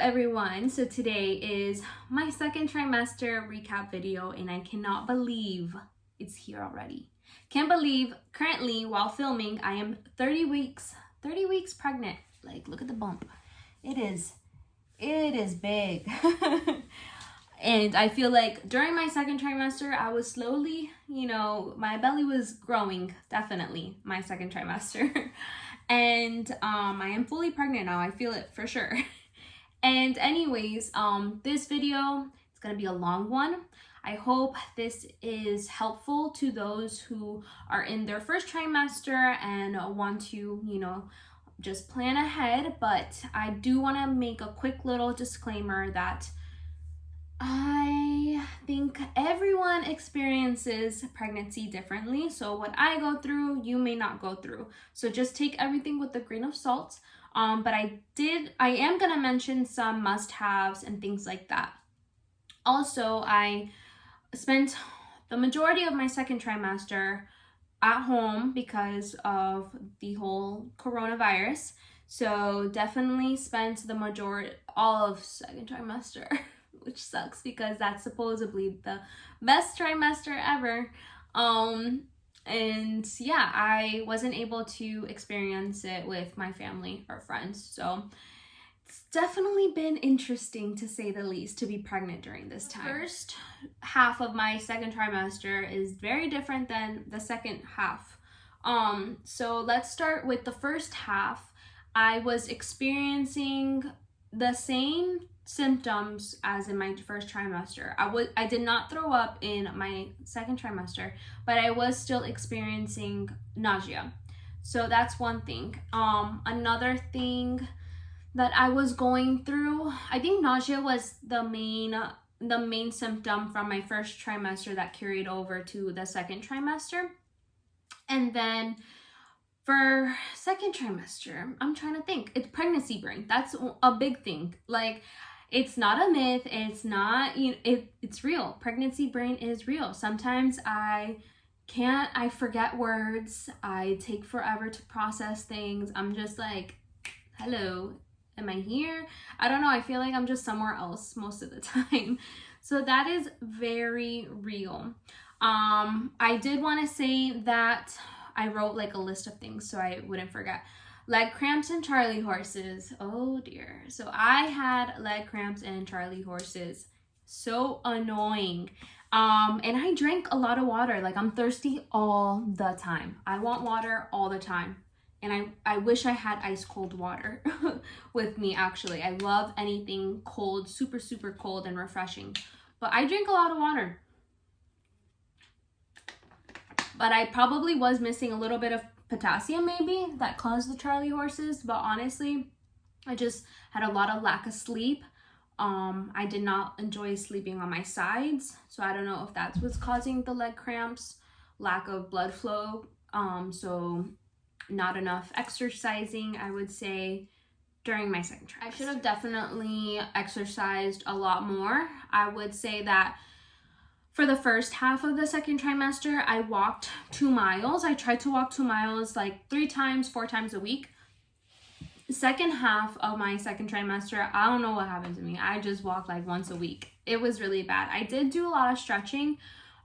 everyone. So today is my second trimester recap video and I cannot believe it's here already. Can't believe currently while filming I am 30 weeks pregnant. Like, look at the bump. It is big. And I feel like during my second trimester I was slowly, my belly was growing, definitely my second trimester. And I am fully pregnant now. I feel it for sure. And anyways, this video is gonna be a long one. I hope this is helpful to those who are in their first trimester and want to, just plan ahead. But I do want to make a quick little disclaimer that I think everyone experiences pregnancy differently. So what I go through, you may not go through. So just take everything with a grain of salt. But I am gonna mention some must-haves and things like that. Also, I spent the majority of my second trimester at home because of the whole coronavirus. So definitely spent the majority, all of second trimester, which sucks because that's supposedly the best trimester ever. And yeah, I wasn't able to experience it with my family or friends. So it's definitely been interesting, to say the least, to be pregnant during this time. The first half of my second trimester is very different than the second half. So let's start with the first half. I was experiencing the same symptoms as in my first trimester. I did not throw up in my second trimester, but I was still experiencing nausea. So that's one thing. Another thing that I was going through, I think nausea was the main symptom from my first trimester that carried over to the second trimester. And then for second trimester, I'm trying to think. It's pregnancy brain. That's a big thing. Like, it's not a myth. It's not, it's real. Pregnancy brain is real. Sometimes I forget words. I take forever to process things. I'm just like, hello, am I here? I don't know. I feel like I'm just somewhere else most of the time. So that is very real. I did want to say that I wrote like a list of things so I wouldn't forget. Leg cramps and Charlie horses. Oh dear. So I had leg cramps and Charlie horses. So annoying. And I drank a lot of water. Like, I'm thirsty all the time. I want water all the time. And I wish I had ice cold water with me, actually. I love anything cold, super, super cold and refreshing. But I drink a lot of water. But I probably was missing a little bit of potassium, maybe, that caused the Charlie horses. But honestly, I just had a lot of lack of sleep. I did not enjoy sleeping on my sides. So I don't know if that's what's causing the leg cramps. Lack of blood flow. So not enough exercising, I would say, during my second trimester. I should have definitely exercised a lot more. I would say that for the first half of the second trimester, I walked 2 miles. I tried to walk 2 miles like 4 times a week. Second half of my second trimester, I don't know what happened to me. I just walked like once a week. It was really bad. I did do a lot of stretching,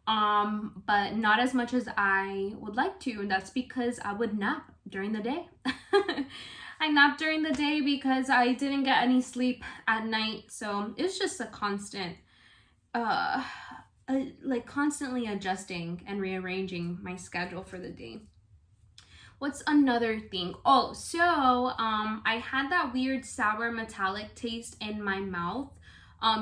but not as much as I would like to. And that's because I would nap during the day. I napped during the day because I didn't get any sleep at night. So it was just a constant, constantly adjusting and rearranging my schedule for the day. What's another thing? Oh, so I had that weird sour metallic taste in my mouth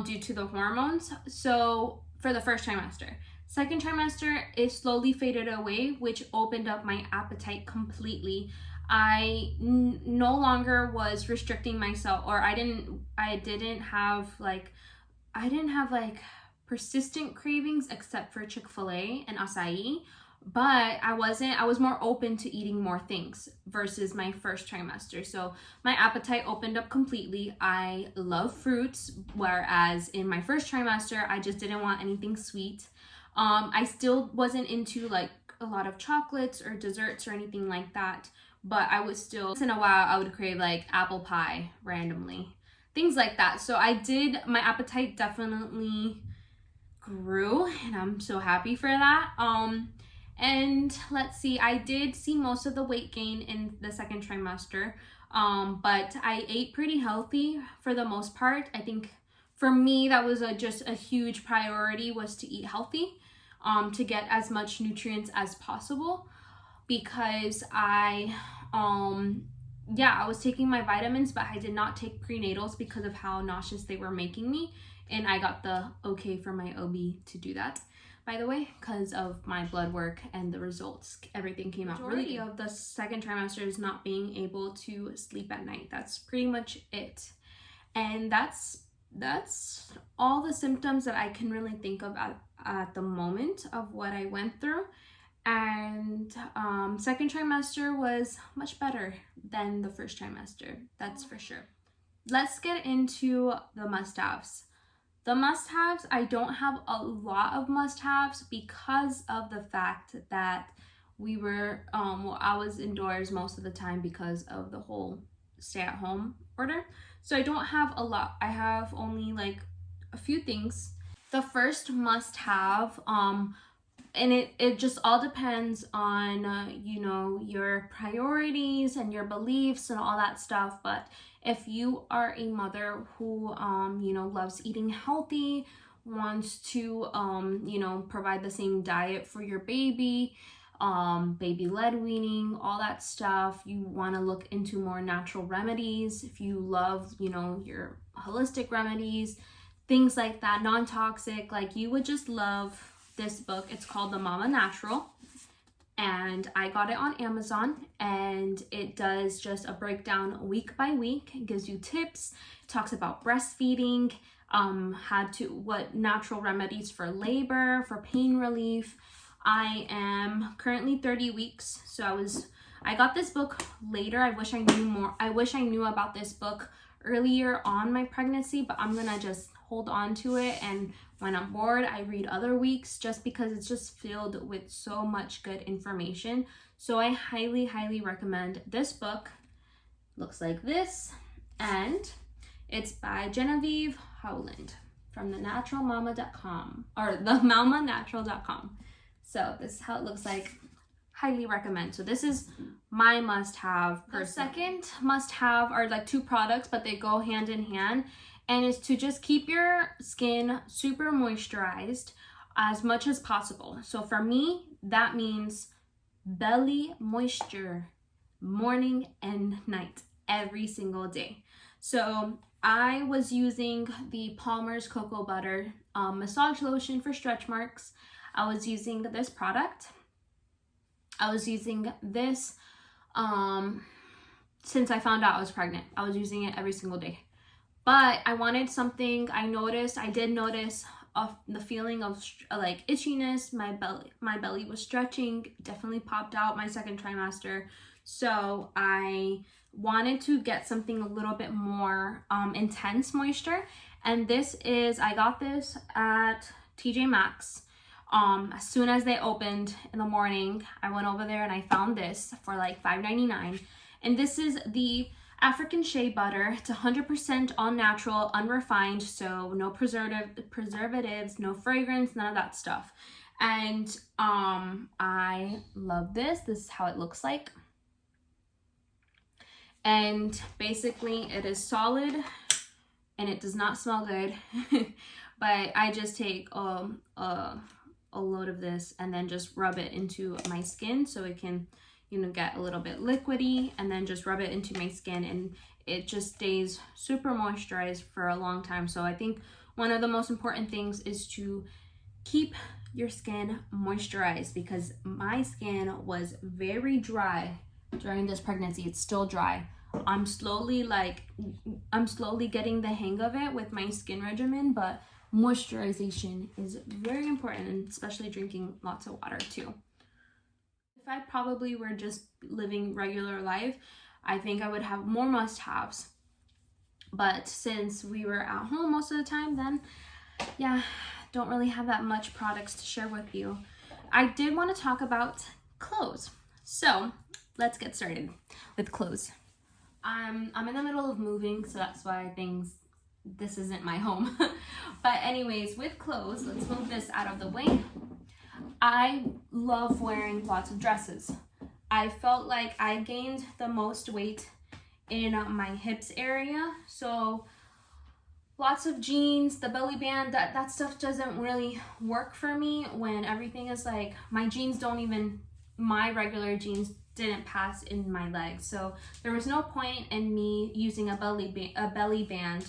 due to the hormones. So for the first trimester. Second trimester, it slowly faded away, which opened up my appetite completely. I no longer was restricting myself, or I didn't have persistent cravings except for Chick-fil-A and acai, but I was more open to eating more things versus my first trimester. So my appetite opened up completely. I love fruits, whereas in my first trimester, I just didn't want anything sweet. I still wasn't into like a lot of chocolates or desserts or anything like that, but I was still, once in a while, I would crave like apple pie randomly. things like that. So my appetite definitely grew, and I'm so happy for that. And let's see, I did see most of the weight gain in the second trimester, but I ate pretty healthy for the most part. I think for me, that was just a huge priority, was to eat healthy, to get as much nutrients as possible, because I was taking my vitamins, but I did not take prenatals because of how nauseous they were making me. And I got the okay from my OB to do that, by the way, because of my blood work and the results. Everything came out really good. Of the second trimester is not being able to sleep at night. That's pretty much it. And that's all the symptoms that I can really think of at the moment of what I went through. And second trimester was much better than the first trimester, that's for sure. Let's get into the must-haves. The must-haves, I don't have a lot of must-haves because of the fact that we were, I was indoors most of the time because of the whole stay-at-home order. So I don't have a lot. I have only like a few things. The first must-have, and it just all depends on, your priorities and your beliefs and all that stuff. But if you are a mother who, loves eating healthy, wants to, provide the same diet for your baby, baby-led weaning, all that stuff, you want to look into more natural remedies. If you love, your holistic remedies, things like that, non-toxic, like you would just love this book. It's called The Mama Natural, and I got it on Amazon, and it does just a breakdown week by week. It gives you tips, talks about breastfeeding, what natural remedies for labor, for pain relief. I am currently 30 weeks, so I got this book later. I wish I knew more. I wish I knew about this book earlier on my pregnancy, but I'm gonna just hold on to it, and when I'm bored, I read other weeks, just because it's just filled with so much good information. So I highly, highly recommend this book. Looks like this, and it's by Genevieve Howland from thenaturalmama.com, or themalmanatural.com. So this is how it looks like. Highly recommend. So this is my must-have. The second must-have are like two products, but they go hand in hand, and is to just keep your skin super moisturized as much as possible. So for me, that means belly moisture morning and night, every single day. So I was using the Palmer's Cocoa Butter massage lotion for stretch marks. I was using this product. I was using this since I found out I was pregnant. I was using it every single day. But I wanted something. I did notice the feeling of like itchiness. My belly was stretching, definitely popped out my second trimester. So I wanted to get something a little bit more intense moisture. And I got this at TJ Maxx. As soon as they opened in the morning, I went over there and I found this for like $5.99. And this is the African Shea butter. It's 100% all natural, unrefined, so no preservatives, no fragrance, none of that stuff. And I love this. This is how it looks like. And basically it is solid and it does not smell good. But I just take a load of this and then just rub it into my skin so it can, get a little bit liquidy, and then just rub it into my skin, and it just stays super moisturized for a long time. So I think one of the most important things is to keep your skin moisturized, because my skin was very dry during this pregnancy. It's still dry. I'm slowly getting the hang of it with my skin regimen, but moisturization is very important, and especially drinking lots of water too. If I probably were just living regular life, I think I would have more must-haves. But since we were at home most of the time, then yeah, don't really have that much products to share with you. I did want to talk about clothes. So let's get started with clothes. I'm in the middle of moving, so that's why things this isn't my home. But anyways, with clothes, let's move this out of the way. I love wearing lots of dresses. I felt like I gained the most weight in my hips area, so lots of jeans, the belly band, that stuff doesn't really work for me when everything is like, my jeans don't even, my regular jeans didn't pass in my legs. So there was no point in me using a belly band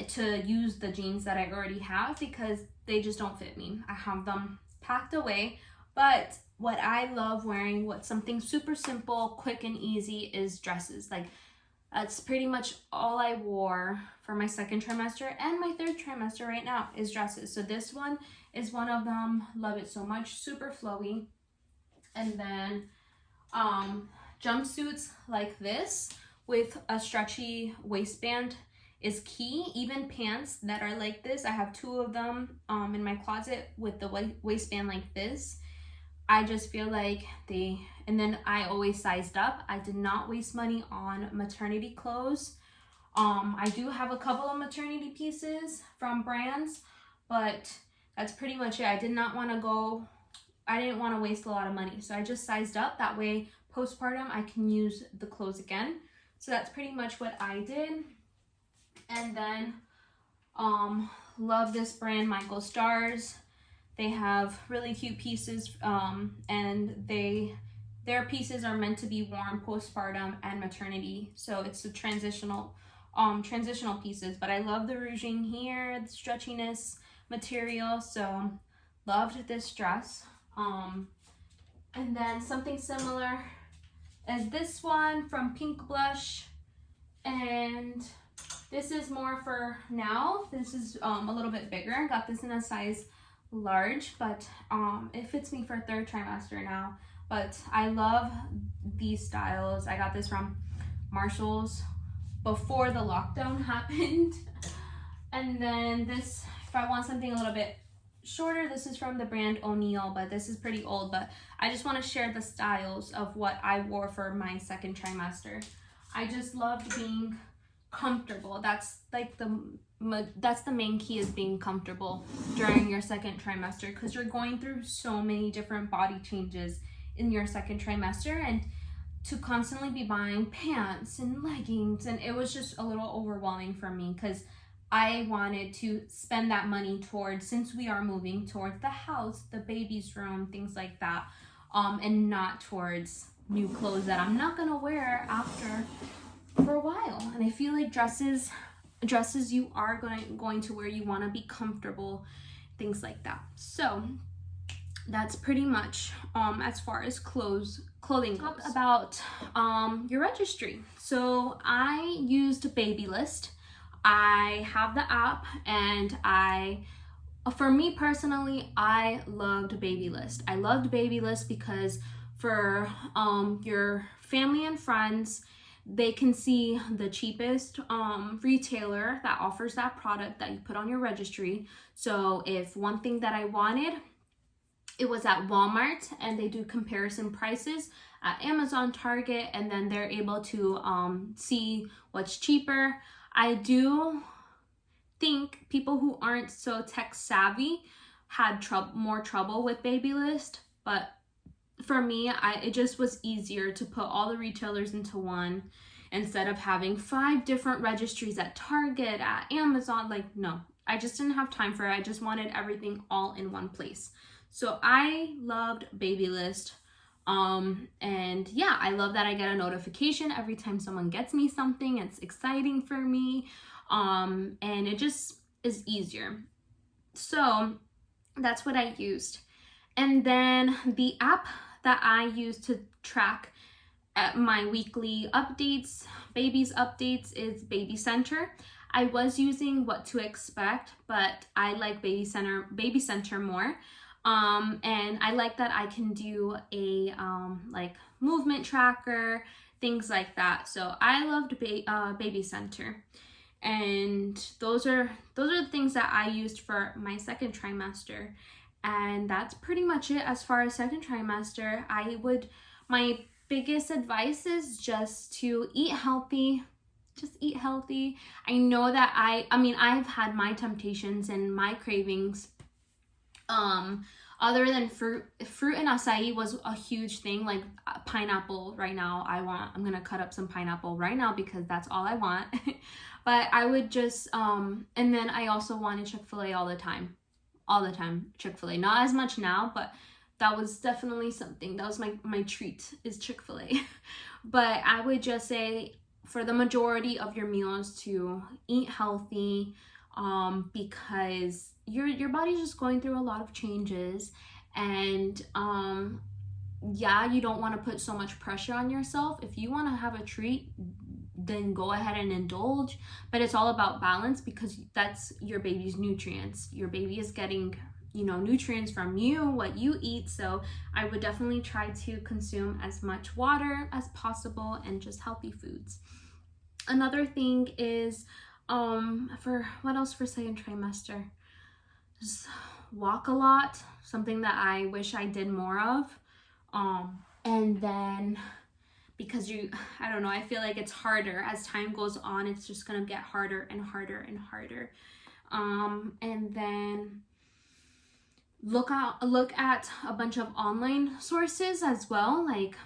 to use the jeans that I already have because they just don't fit me. I have them packed away. But what I love wearing, what's something super simple, quick and easy, is dresses. Like, that's pretty much all I wore for my second trimester, and my third trimester right now is dresses. So this one is one of them. Love it so much. Super flowy. And then jumpsuits like this with a stretchy waistband is key. Even pants that are like this, I have 2 of them in my closet with the waistband like this. I just feel like and then I always sized up. I did not waste money on maternity clothes. I do have a couple of maternity pieces from brands, but that's pretty much it. I didn't want to waste a lot of money. So I just sized up. That way, postpartum, I can use the clothes again. So that's pretty much what I did. And then, love this brand, Michael Stars. They have really cute pieces, and their pieces are meant to be worn postpartum and maternity. So it's the transitional pieces. But I love the ruching here, the stretchiness material. So loved this dress. And then something similar as this one from Pink Blush, and this is more for now. This is a little bit bigger. Got this in a size large, but it fits me for third trimester now. But I love these styles. I got this from Marshall's before the lockdown happened. And then this, if I want something a little bit shorter, this is from the brand O'Neill, but this is pretty old. But I just want to share the styles of what I wore for my second trimester. I just loved being comfortable. That's like that's the main key, is being comfortable during your second trimester, because you're going through so many different body changes in your second trimester, and to constantly be buying pants and leggings, and it was just a little overwhelming for me because I wanted to spend that money towards, since we are moving, towards the house, the baby's room, things like that, and not towards new clothes that I'm not gonna wear after for a while. And I feel like dresses you are going to wear, you want to be comfortable, things like that. So that's pretty much as far as clothing goes. Talk about your registry. So I used Babylist. I have the app, and for me personally, I loved Babylist. I loved Babylist because for your family and friends, they can see the cheapest retailer that offers that product that you put on your registry. So if one thing that I wanted, it was at Walmart, and they do comparison prices at Amazon, Target, and then they're able to see what's cheaper. I do think people who aren't so tech savvy had more trouble with Babylist, but for me, it just was easier to put all the retailers into one instead of having 5 different registries at Target, at Amazon. Like, no, I just didn't have time for it. I just wanted everything all in one place. So I loved Babylist. And yeah, I love that I get a notification every time someone gets me something. It's exciting for me. And it just is easier. So that's what I used. And then the app that I use to track my weekly updates, baby's updates, is Baby Center. I was using What to Expect, but I like Baby Center more. And I like that I can do a like movement tracker, things like that. So I loved Baby Center. And those are the things that I used for my second trimester. And that's pretty much it as far as second trimester. My biggest advice is just to eat healthy, just eat healthy. I know that I mean, I've had my temptations and my cravings. Other than fruit and acai was a huge thing. Like pineapple right now, I'm gonna cut up some pineapple right now because that's all I want. But I would just and then I also wanted Chick-fil-A all the time. Chick-fil-A. Not as much now, but that was definitely something. That was my treat, is Chick-fil-A. But I would just say for the majority of your meals to eat healthy, because your body's just going through a lot of changes, and yeah, you don't want to put so much pressure on yourself. If you want to have a treat, then go ahead and indulge, but it's all about balance, because that's your baby's nutrients. Your baby is getting, you know, nutrients from you, what you eat. So I would definitely try to consume as much water as possible and just healthy foods. Another thing is for what else for second trimester, just walk a lot, something that I wish I did more of. And then because I don't know, I feel like it's harder as time goes on. It's just gonna get harder and harder and harder. And then look at a bunch of online sources as well. Like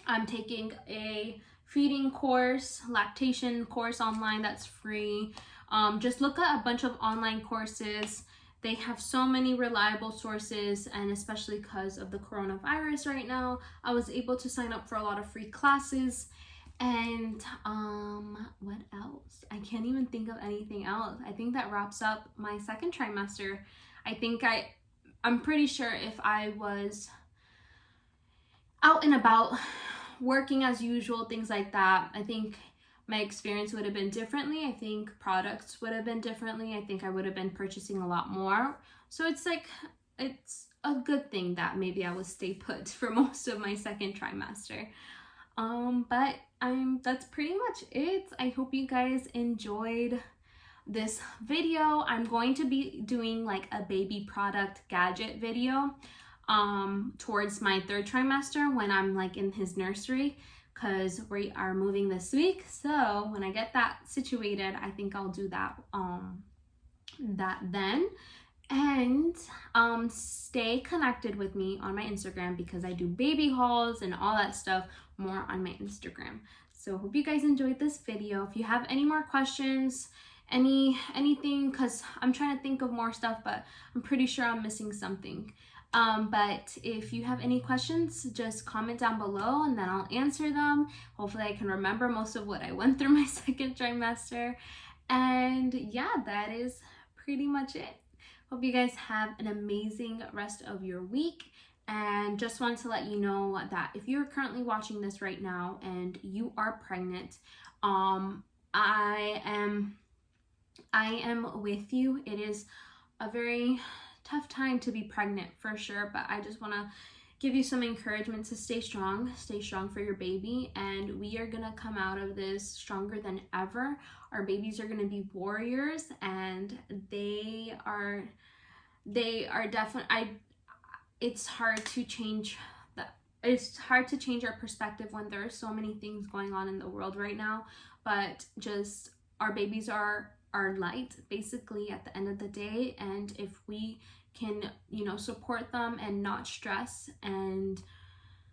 I'm taking a feeding course, lactation course online that's free. Just look at a bunch of online courses. They have so many reliable sources, and especially because of the coronavirus right now, I was able to sign up for a lot of free classes. And what else? I can't even think of anything else. I think that wraps up my second trimester. I'm pretty sure if I was out and about working as usual, things like that, I think my experience would have been differently. I think products would have been differently. I think I would have been purchasing a lot more. So it's like, it's a good thing that maybe I would stay put for most of my second trimester. But that's pretty much it. I hope you guys enjoyed this video. I'm going to be doing like a baby product gadget video towards my third trimester when I'm like in his nursery, because we are moving this week. So when I get that situated, I think I'll do that then. And stay connected with me on my Instagram, because I do baby hauls and all that stuff more on my Instagram. So hope you guys enjoyed this video. If you have any more questions, anything, because I'm trying to think of more stuff, but I'm pretty sure I'm missing something. But if you have any questions, just comment down below and then I'll answer them. Hopefully I can remember most of what I went through my second trimester. And yeah, that is pretty much it. Hope you guys have an amazing rest of your week. And just wanted to let you know that if you're currently watching this right now and you are pregnant, I am with you. It is a very tough time to be pregnant for sure, but I just want to give you some encouragement to stay strong for your baby, and we are gonna come out of this stronger than ever. Our babies are gonna be warriors, and they are definitely, it's hard to change our perspective when there are so many things going on in the world right now, but just our babies are our light basically at the end of the day. And if we can, you know, support them and not stress and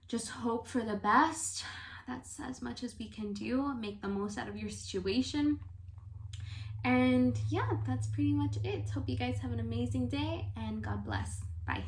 just hope for the best, that's as much as we can do. Make the most out of your situation. And yeah, that's pretty much it. Hope you guys have an amazing day, and God bless. Bye.